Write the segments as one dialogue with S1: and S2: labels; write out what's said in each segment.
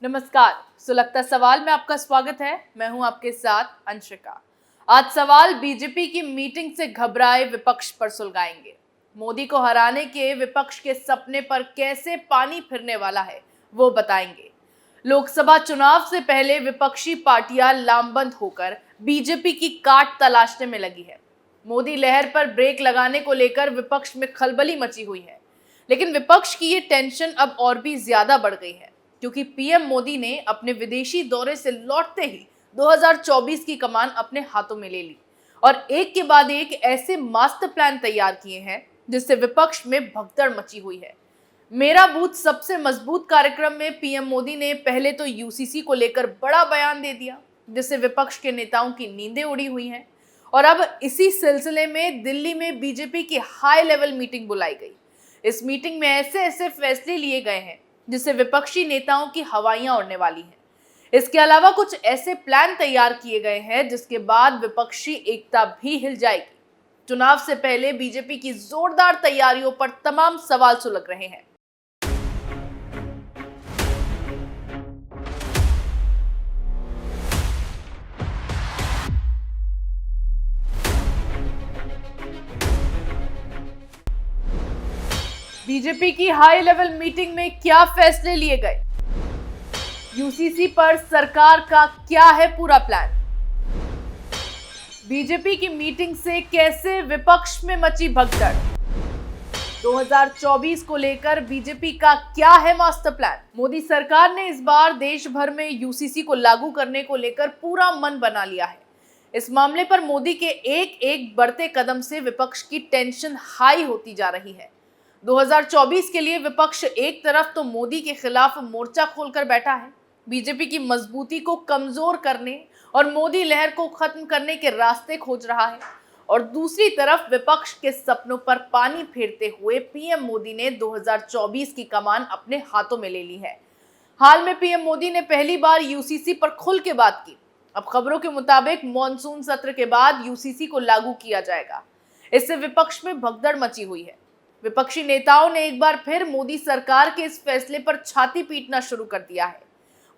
S1: नमस्कार। सुलगता सवाल में आपका स्वागत है। मैं हूं आपके साथ अंशिका। आज सवाल बीजेपी की मीटिंग से घबराए विपक्ष पर सुलगाएंगे। मोदी को हराने के विपक्ष के सपने पर कैसे पानी फिरने वाला है वो बताएंगे। लोकसभा चुनाव से पहले विपक्षी पार्टियां लामबंद होकर बीजेपी की काट तलाशने में लगी है। मोदी लहर पर ब्रेक लगाने को लेकर विपक्ष में खलबली मची हुई है, लेकिन विपक्ष की ये टेंशन अब और भी ज्यादा बढ़ गई है, क्योंकि पीएम मोदी ने अपने विदेशी दौरे से लौटते ही 2024 की कमान अपने हाथों में ले ली और एक के बाद एक ऐसे मास्टर प्लान तैयार किए हैं जिससे विपक्ष में भगदड़ मची हुई है। मेरा बूथ सबसे मजबूत कार्यक्रम में पीएम मोदी ने पहले तो यूसीसी को लेकर बड़ा बयान दे दिया, जिससे विपक्ष के नेताओं की नींदें उड़ी हुई हैं। और अब इसी सिलसिले में दिल्ली में बीजेपी की हाई लेवल मीटिंग बुलाई गई। इस मीटिंग में ऐसे ऐसे फैसले लिए गए हैं जिससे विपक्षी नेताओं की हवाइयां उड़ने वाली हैं। इसके अलावा कुछ ऐसे प्लान तैयार किए गए हैं जिसके बाद विपक्षी एकता भी हिल जाएगी। चुनाव से पहले बीजेपी की जोरदार तैयारियों पर तमाम सवाल सुलग रहे हैं। बीजेपी की हाई लेवल मीटिंग में क्या फैसले लिए गए? यूसीसी पर सरकार का क्या है पूरा प्लान? बीजेपी की मीटिंग से कैसे विपक्ष में मची भगदड़? 2024 को लेकर बीजेपी का क्या है मास्टर प्लान? मोदी सरकार ने इस बार देश भर में यूसीसी को लागू करने को लेकर पूरा मन बना लिया है। इस मामले पर मोदी के एक एक बढ़ते कदम से विपक्ष की टेंशन हाई होती जा रही है। 2024 के लिए विपक्ष एक तरफ तो मोदी के खिलाफ मोर्चा खोलकर बैठा है, बीजेपी की मजबूती को कमजोर करने और मोदी लहर को खत्म करने के रास्ते खोज रहा है, और दूसरी तरफ विपक्ष के सपनों पर पानी फेरते हुए पीएम मोदी ने 2024 की कमान अपने हाथों में ले ली है। हाल में पीएम मोदी ने पहली बार यूसीसी पर खुल के बात की। अब खबरों के मुताबिक मॉनसून सत्र के बाद यूसीसी को लागू किया जाएगा। इससे विपक्ष में भगदड़ मची हुई है। विपक्षी नेताओं ने एक बार फिर मोदी सरकार के इस फैसले पर छाती पीटना शुरू कर दिया है।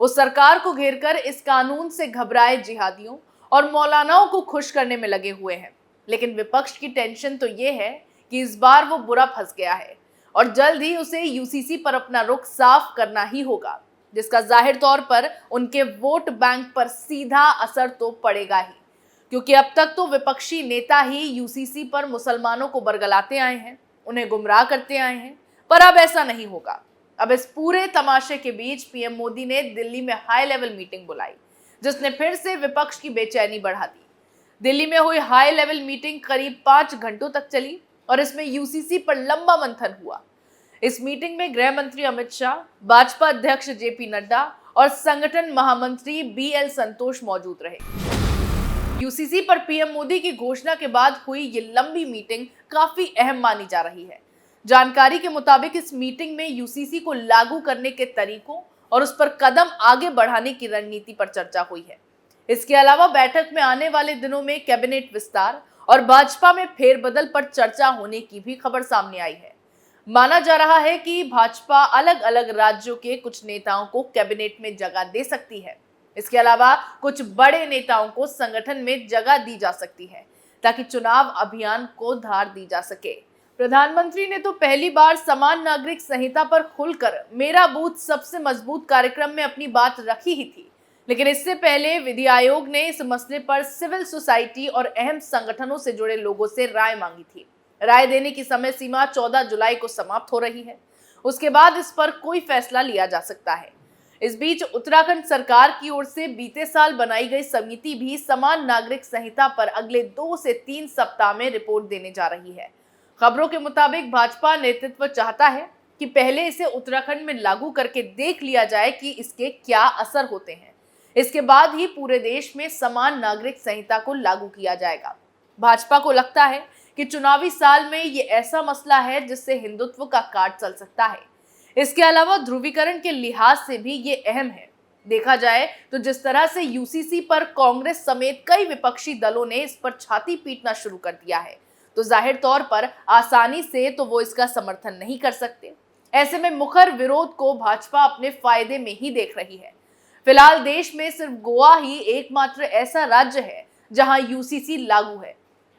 S1: वो सरकार को घेरकर इस कानून से घबराए जिहादियों और मौलानाओं को खुश करने में लगे हुए हैं। लेकिन विपक्ष की टेंशन तो ये है कि इस बार वो बुरा फंस गया है और जल्द ही उसे यूसीसी पर अपना रुख साफ करना ही होगा, जिसका जाहिर तौर पर उनके वोट बैंक पर सीधा असर तो पड़ेगा ही, क्योंकि अब तक तो विपक्षी नेता ही यूसीसी पर मुसलमानों को बरगलाते आए हैं, उन्हें गुमराह करते आए हैं। पर अब ऐसा नहीं होगा। अब इस पूरे तमाशे के बीच पीएम मोदी ने दिल्ली में हाई लेवल मीटिंग बुलाई, जिसने फिर से विपक्ष की बेचैनी बढ़ा दी। दिल्ली में हुई हाई लेवल मीटिंग करीब 5 घंटों तक चली और इसमें यूसीसी पर लंबा मंथन हुआ। इस मीटिंग में गृह मंत्री अमित शाह, भाजपा अध्यक्ष जेपी नड्डा और संगठन महामंत्री बीएल संतोष मौजूद रहे। यूसीसी पर पीएम मोदी की घोषणा के बाद हुई ये लंबी मीटिंग काफी अहम मानी जा रही है। जानकारी के मुताबिक इस मीटिंग में यूसीसी को लागू करने के तरीकों और उस पर कदम आगे बढ़ाने की रणनीति पर चर्चा हुई है। इसके अलावा बैठक में आने वाले दिनों में कैबिनेट विस्तार और भाजपा में फेरबदल पर चर्चा होने की भी खबर सामने आई है। माना जा रहा है कि भाजपा अलग अलग राज्यों के कुछ नेताओं को कैबिनेट में जगह दे सकती है। इसके अलावा कुछ बड़े नेताओं को संगठन में जगह दी जा सकती है ताकि चुनाव अभियान को धार दी जा सके। प्रधानमंत्री ने तो पहली बार समान नागरिक संहिता पर खुलकर मेरा बूथ सबसे मजबूत कार्यक्रम में अपनी बात रखी ही थी, लेकिन इससे पहले विधि आयोग ने इस मसले पर सिविल सोसाइटी और अहम संगठनों से जुड़े लोगों से राय मांगी थी। राय देने की समय सीमा 14 जुलाई को समाप्त हो रही है। उसके बाद इस पर कोई फैसला लिया जा सकता है। इस बीच उत्तराखंड सरकार की ओर से बीते साल बनाई गई समिति भी समान नागरिक संहिता पर अगले 2 से 3 सप्ताह में रिपोर्ट देने जा रही है। खबरों के मुताबिक भाजपा नेतृत्व चाहता है कि पहले इसे उत्तराखंड में लागू करके देख लिया जाए कि इसके क्या असर होते हैं। इसके बाद ही पूरे देश में समान नागरिक संहिता को लागू किया जाएगा। भाजपा को लगता है कि चुनावी साल में ये ऐसा मसला है जिससे हिंदुत्व का कार्ड चल सकता है। इसके अलावा ध्रुवीकरण के लिहाज से भी ये अहम है। देखा जाए तो जिस तरह से यूसीसी पर कांग्रेस समेत कई विपक्षी दलों ने इस पर छाती पीटना शुरू कर दिया है, तो जाहिर तौर पर आसानी से तो वो इसका समर्थन नहीं कर सकते। ऐसे में मुखर विरोध को भाजपा अपने फायदे में ही देख रही है। फिलहाल देश में सिर्फ गोवा ही एकमात्र ऐसा राज्य है जहां यूसीसी लागू है।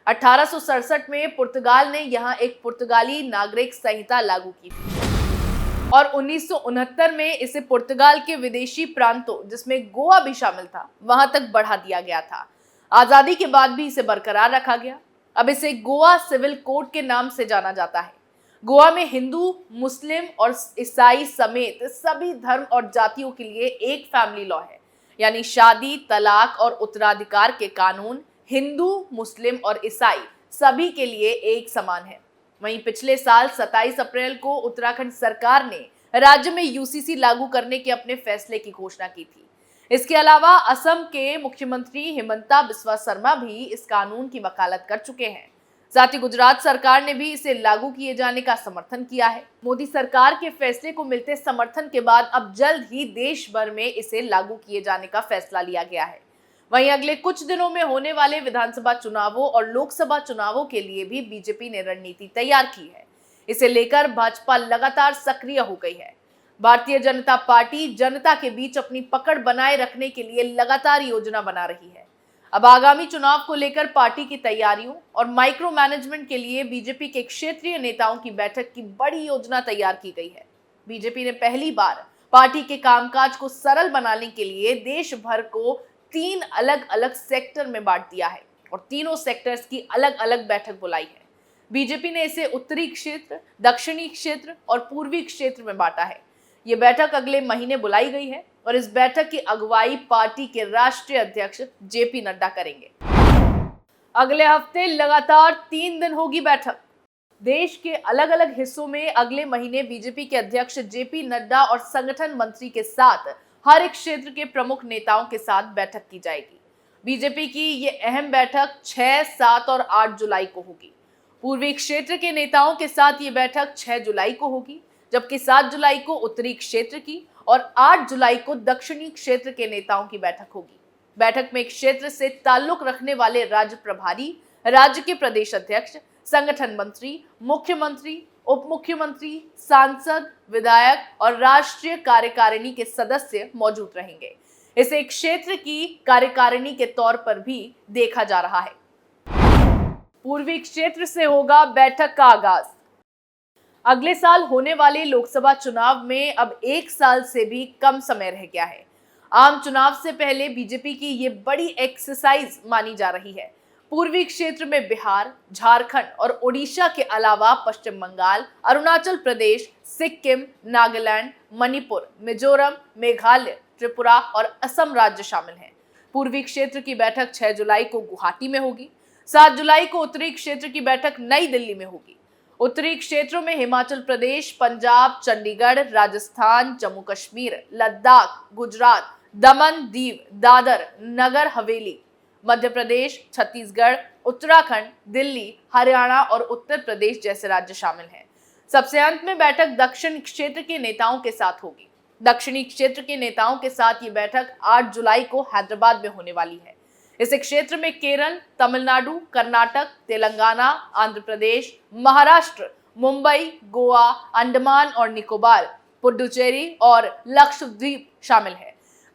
S1: 1867 में पुर्तगाल ने यहां एक पुर्तगाली नागरिक संहिता लागू की थी और 1969 में इसे पुर्तगाल के विदेशी प्रांतों, जिसमें गोवा भी शामिल था, वहां तक बढ़ा दिया गया था। आजादी के बाद भी इसे बरकरार रखा गया। अब इसे गोवा सिविल कोड के नाम से जाना जाता है। गोवा में हिंदू, मुस्लिम और ईसाई समेत सभी धर्म और जातियों के लिए एक फैमिली लॉ है, यानी शादी, तलाक और उत्तराधिकार के कानून हिंदू, मुस्लिम और ईसाई सभी के लिए एक समान है। वहीं पिछले साल 27 अप्रैल को उत्तराखंड सरकार ने राज्य में यूसीसी लागू करने के अपने फैसले की घोषणा की थी। इसके अलावा असम के मुख्यमंत्री हिमंता बिस्वा शर्मा भी इस कानून की वकालत कर चुके हैं। साथ ही गुजरात सरकार ने भी इसे लागू किए जाने का समर्थन किया है। मोदी सरकार के फैसले को मिलते समर्थन के बाद अब जल्द ही देश भर में इसे लागू किए जाने का फैसला लिया गया है। वहीं अगले कुछ दिनों में होने वाले विधानसभा चुनावों और लोकसभा चुनावों के लिए भी बीजेपी ने रणनीति तैयार की है। इसे लेकर भाजपा लगातार सक्रिय हो गई है। भारतीय जनता पार्टी जनता के बीच अपनी पकड़ बनाए रखने के लिए लगातार योजना बना रही है। अब आगामी चुनाव को लेकर पार्टी की तैयारियों और माइक्रो मैनेजमेंट के लिए बीजेपी के क्षेत्रीय नेताओं की बैठक की बड़ी योजना तैयार की गई है। बीजेपी ने पहली बार पार्टी के कामकाज को सरल बनाने के लिए देश भर को 3 अलग अलग सेक्टर में बांट दिया है और तीनों सेक्टर्स की अलग अलग बैठक बुलाई है। बीजेपी ने इसे उत्तरी क्षेत्र, दक्षिणी क्षेत्र और पूर्वी क्षेत्र में बांटा है। ये बैठक अगले महीने बुलाई गई है और इस बैठक की अगुवाई पार्टी के राष्ट्रीय अध्यक्ष जेपी नड्डा करेंगे। अगले हफ्ते लगातार 3 दिन होगी बैठक। देश के अलग अलग हिस्सों में अगले महीने बीजेपी के अध्यक्ष जेपी नड्डा और संगठन मंत्री के साथ हर एक क्षेत्र के प्रमुख नेताओं के साथ बैठक की जाएगी। बीजेपी की ये अहम बैठक 6, 7 और 8 जुलाई को होगी। पूर्वी क्षेत्र के नेताओं के साथ ये बैठक 6 जुलाई को होगी, जबकि 7 जुलाई को उत्तरी क्षेत्र की और 8 जुलाई को दक्षिणी क्षेत्र के नेताओं की बैठक होगी। बैठक में क्षेत्र से ताल्लुक रखने वाले राज्य प्रभारी, राज्य के प्रदेश अध्यक्ष, संगठन मंत्री, मुख्यमंत्री, उप मुख्यमंत्री, सांसद, विधायक और राष्ट्रीय कार्यकारिणी के सदस्य मौजूद रहेंगे। इसे क्षेत्र की कार्यकारिणी के तौर पर भी देखा जा रहा है। पूर्वी क्षेत्र से होगा बैठक का आगाज। अगले साल होने वाले लोकसभा चुनाव में अब 1 साल से भी कम समय रह गया है। आम चुनाव से पहले बीजेपी की ये बड़ी एक्सरसाइज मानी जा रही है। पूर्वी क्षेत्र में बिहार, झारखंड और ओडिशा के अलावा पश्चिम बंगाल, अरुणाचल प्रदेश, सिक्किम, नागालैंड, मणिपुर, मिजोरम, मेघालय, त्रिपुरा और असम राज्य शामिल हैं। पूर्वी क्षेत्र की बैठक 6 जुलाई को गुवाहाटी में होगी। 7 जुलाई को उत्तरी क्षेत्र की बैठक नई दिल्ली में होगी। उत्तरी क्षेत्रों में हिमाचल प्रदेश, पंजाब, चंडीगढ़, राजस्थान, जम्मू कश्मीर, लद्दाख, गुजरात, दमन, दीव, दादर, नगर हवेली, मध्य प्रदेश, छत्तीसगढ़, उत्तराखंड, दिल्ली, हरियाणा और उत्तर प्रदेश जैसे राज्य शामिल हैं। सबसे अंत में बैठक दक्षिण क्षेत्र के नेताओं के साथ होगी। दक्षिणी क्षेत्र के नेताओं के साथ ये बैठक 8 जुलाई को हैदराबाद में होने वाली है। इस क्षेत्र में केरल, तमिलनाडु, कर्नाटक, तेलंगाना, आंध्र प्रदेश, महाराष्ट्र, मुंबई, गोवा, अंडमान और निकोबार, पुडुचेरी और लक्षद्वीप शामिल है।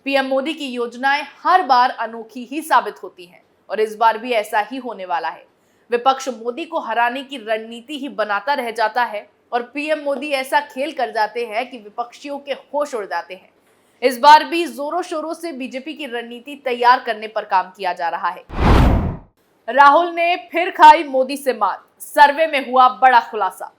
S1: पीएम मोदी की योजनाएं हर बार अनोखी ही साबित होती हैं और इस बार भी ऐसा ही होने वाला है। विपक्ष मोदी को हराने की रणनीति ही बनाता रह जाता है और पीएम मोदी ऐसा खेल कर जाते हैं कि विपक्षियों के होश उड़ जाते हैं। इस बार भी जोरों शोरों से बीजेपी की रणनीति तैयार करने पर काम किया जा रहा है। राहुल ने फिर खाई मोदी से मात, सर्वे में हुआ बड़ा खुलासा।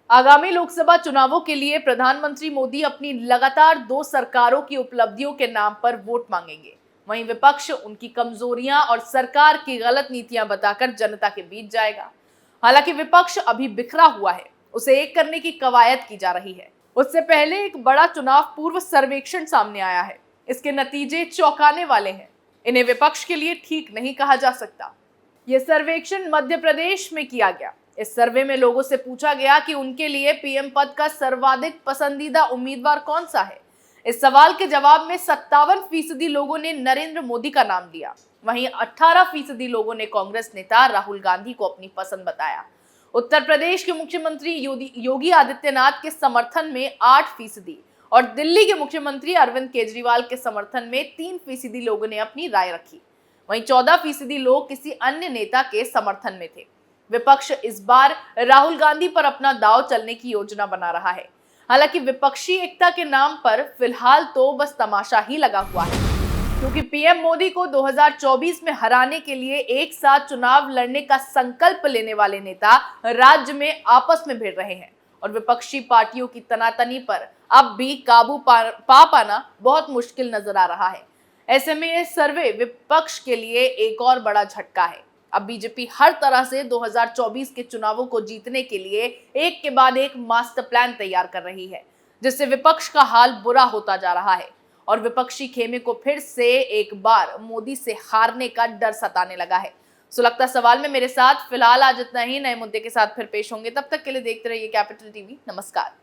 S1: आगामी लोकसभा चुनावों के लिए प्रधानमंत्री मोदी अपनी लगातार 2 सरकारों की उपलब्धियों के नाम पर वोट मांगेंगे। वहीं विपक्ष उनकी कमजोरियां और सरकार की गलत नीतियां बताकर जनता के बीच जाएगा। हालांकि विपक्ष अभी बिखरा हुआ है, उसे एक करने की कवायद की जा रही है। उससे पहले एक बड़ा चुनाव पूर्व सर्वेक्षण सामने आया है। इसके नतीजे चौंकाने वाले हैं। इन्हें विपक्ष के लिए ठीक नहीं कहा जा सकता। यह सर्वेक्षण मध्य प्रदेश में किया गया। इस सर्वे में लोगों से पूछा गया कि उनके लिए पीएम पद का सर्वाधिक पसंदीदा उम्मीदवार कौन सा है। इस सवाल के जवाब में 57% लोगों ने नरेंद्र मोदी का नाम दिया। वहीं 18% लोगों ने कांग्रेस नेता राहुल गांधी को अपनी पसंद बताया। उत्तर प्रदेश के मुख्यमंत्री योगी आदित्यनाथ के समर्थन में 8% और दिल्ली के मुख्यमंत्री अरविंद केजरीवाल के समर्थन में 3% लोगों ने अपनी राय रखी। वहीं 14% लोग किसी अन्य नेता के समर्थन में थे। विपक्ष इस बार राहुल गांधी पर अपना दांव चलने की योजना बना रहा है। हालांकि विपक्षी एकता के नाम पर फिलहाल तो बस तमाशा ही लगा हुआ है, क्योंकि पीएम मोदी को 2024 में हराने के लिए एक साथ चुनाव लड़ने का संकल्प लेने वाले नेता राज्य में आपस में भिड़ रहे हैं और विपक्षी पार्टियों की तनातनी पर अब भी काबू पा पाना बहुत मुश्किल नजर आ रहा है। ऐसे में यह सर्वे विपक्ष के लिए एक और बड़ा झटका है। अब बीजेपी हर तरह से 2024 के चुनावों को जीतने के लिए एक के बाद एक मास्टर प्लान तैयार कर रही है, जिससे विपक्ष का हाल बुरा होता जा रहा है और विपक्षी खेमे को फिर से एक बार मोदी से हारने का डर सताने लगा है। सुलगता सवाल में मेरे साथ फिलहाल आज इतना ही। नए मुद्दे के साथ फिर पेश होंगे, तब तक के लिए देखते रहिए कैपिटल टीवी। नमस्कार।